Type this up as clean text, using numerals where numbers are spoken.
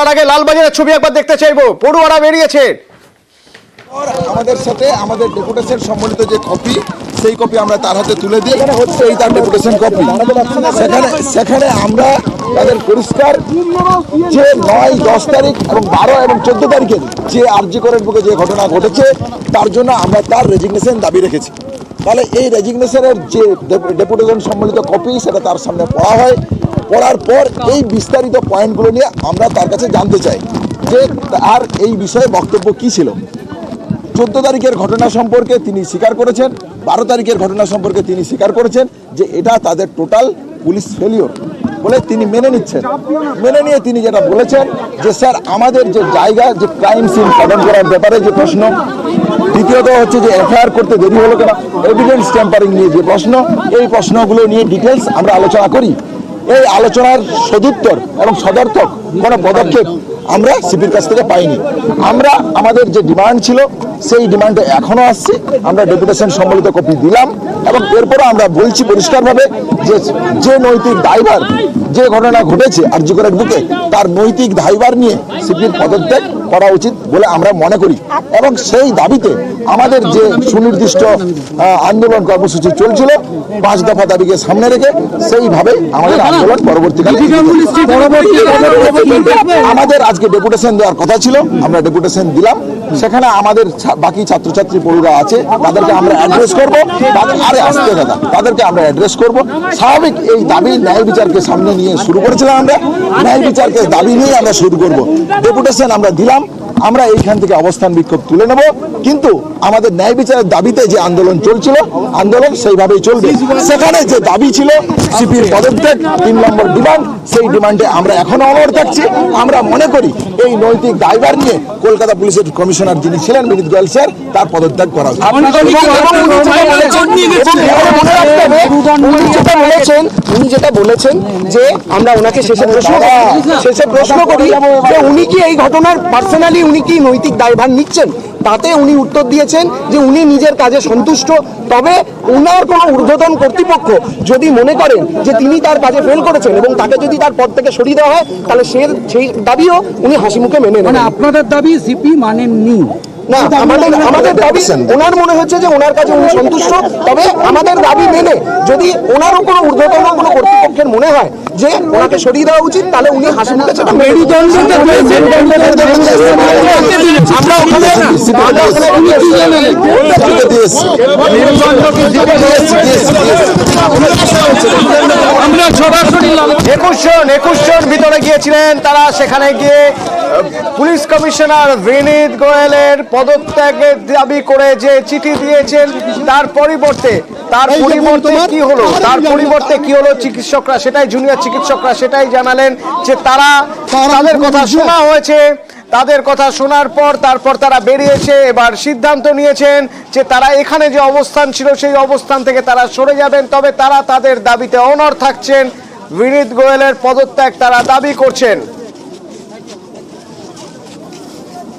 তার আগে লালবাজারের ছবি একবার দেখতে চাইবো। পড়ুয়ারা বেরিয়েছে। আমাদের সাথে আমাদের ডেপুটেশন সম্বলিত যে কপি, সেই কপি আমরা তার হাতে তুলে দিই। এই তার ডেপুটেশন কপি। সেখানে আমরা তাদের পরিষ্কার যে 9, 10 তারিখ এবং 12 এবং 14 তারিখের যে আরজি করের বুকে যে ঘটনা ঘটেছে, তার জন্য আমরা তার রেজিগনেশন দাবি রেখেছি। তাহলে এই রেজিগনেশনের যে ডেপুটেশন সম্বলিত কপি, সেটা তার সামনে পড়া হয়। পড়ার পর এই বিস্তারিত পয়েন্টগুলো নিয়ে আমরা তার কাছে জানতে চাই যে তার এই বিষয়ে বক্তব্য কী ছিল। 14 তারিখের ঘটনা সম্পর্কে তিনি স্বীকার করেছেন, 12 তারিখের ঘটনা সম্পর্কে তিনি স্বীকার করেছেন যে এটা তাদের টোটাল পুলিশ ফেলিওর বলে তিনি মেনে নিচ্ছেন। মেনে নিয়ে তিনি যেটা বলেছেন যে স্যার, আমাদের যে জায়গা, যে ক্রাইম সিন তদন্ত করার ব্যাপারে যে প্রশ্ন, দ্বিতীয়ত হচ্ছে যে এফআইআর করতে দেরি হলো কেন, এভিডেন্স ট্যাম্পারিং নিয়ে যে প্রশ্ন, এই প্রশ্নগুলো নিয়ে ডিটেলস আমরা আলোচনা করি। এই আলোচনার সদুত্তর এবং সদর্থক কোনো পদক্ষেপ আমরা সিপির কাছ থেকে পাইনি। আমরা আমাদের যে ডিমান্ড ছিল, সেই ডিমান্ডে এখনো আসছি। আমরা ডেপুটেশন সম্বলিত কপি দিলাম এবং এরপরও আমরা বলছি পরিষ্কারভাবে যে নৈতিক দায়ভার, যে ঘটনা ঘটেছে আরজি করের বুকে, তার নৈতিক দায়ভার নিয়ে সিপির পদত্যাগ করা উচিত বলে আমরা মনে করি। এবং সেই দাবিতে আমাদের যে সুনির্দিষ্ট আন্দোলন কর্মসূচি চলছিল, 5 দফা দাবিকে সামনে রেখে সেইভাবে আমাদের আন্দোলন পরবর্তীকালে আমাদের আজকে ডেপুটেশন দেওয়ার কথা ছিল, আমরা ডেপুটেশন দিলাম। সেখানে আমাদের বাকি ছাত্রছাত্রী পড়ুরা আছে, তাদেরকে আমরা অ্যাড্রেস করবো। আরে আসতে দাদা, তাদেরকে আমরা অ্যাড্রেস করবো। স্বাভাবিক এই দাবি ন্যায় বিচারকে সামনে নিয়ে শুরু করেছিলাম। আমরা ন্যায় বিচারকে দাবি নিয়ে আমরা শুরু করব। ডেপুটেশন আমরা দিলাম, আমরা এইখান থেকে অবস্থান বিক্ষোভ তুলে নেব। কিন্তু আমাদের ন্যায় বিচারের দাবিতে যে আন্দোলন চলছিল, আন্দোলন সেইভাবেই চলবে। সেখানে যে দাবি ছিল সিপির পদত্যাগ, 3 নম্বর ডিমান্ড, সেই ডিমান্ডে আমরা এখনো অনড় থাকছি। আমরা মনে করি এই নৈতিক দায়ভার নিয়ে কলকাতা পুলিশের কমিশনার যিনি ছিলেন বিনীত গোয়েল স্যার, তার পদত্যাগ করা উচিত। উনি যেটা বলেছেন যে আমরা ওনাকে শেষে প্রশ্ন করি যে উনি কি এই ঘটনার পার্সোনালি উনি কি নৈতিক দায়ভার নিচ্ছেন, তাতে উনি উত্তর দিয়েছেন যে উনি নিজের কাজে সন্তুষ্ট। তবে উনার কোনো ঊর্ধ্বতন কর্তৃপক্ষ যদি মনে করেন যে তিনি তার কাজে ফেল করেছেন এবং তাকে যদি তার পদ থেকে সরিয়ে দেওয়া হয়, তাহলে সেই দাবিও উনি হাসি মুখে মেনে নেন। আপনাদের দাবি সিপি মানেননি না, আমাদের দাবি, ওনার মনে হচ্ছে যে ওনার কাছে উনি সন্তুষ্ট। তবে আমাদের দাবি মেনে যদি ওনারও কোনো ঊর্ধ্বতন কোনো কর্তৃপক্ষের মনে হয় যে ওনাকে সরিয়ে দেওয়া উচিত, তাহলে উনি হাসি মুখে আমরা সরাসরি 21 জন ভিতরে গিয়েছিলেন। তারা সেখানে গিয়ে পুলিশ কমিশনার বিনীত গোয়েলের পদত্যাগের দাবি করে যে চিঠি দিয়েছেন, তার পরিবর্তে কি হলো, চিকিৎসকরা সেটাই, জুনিয়র চিকিৎসকরা সেটাই জানালেন যে তাদের কথা শোনা হয়েছে। তাদের কথা শোনার পর তারপর তারা বেরিয়েছে। এবার সিদ্ধান্ত নিয়েছেন যে তারা এখানে যে অবস্থান ছিল, সেই অবস্থান থেকে তারা সরে যাবেন। তবে তারা তাদের দাবিতে অনড় থাকছেন। বিনীত গোয়েলের পদত্যাগ তারা দাবি করছেন।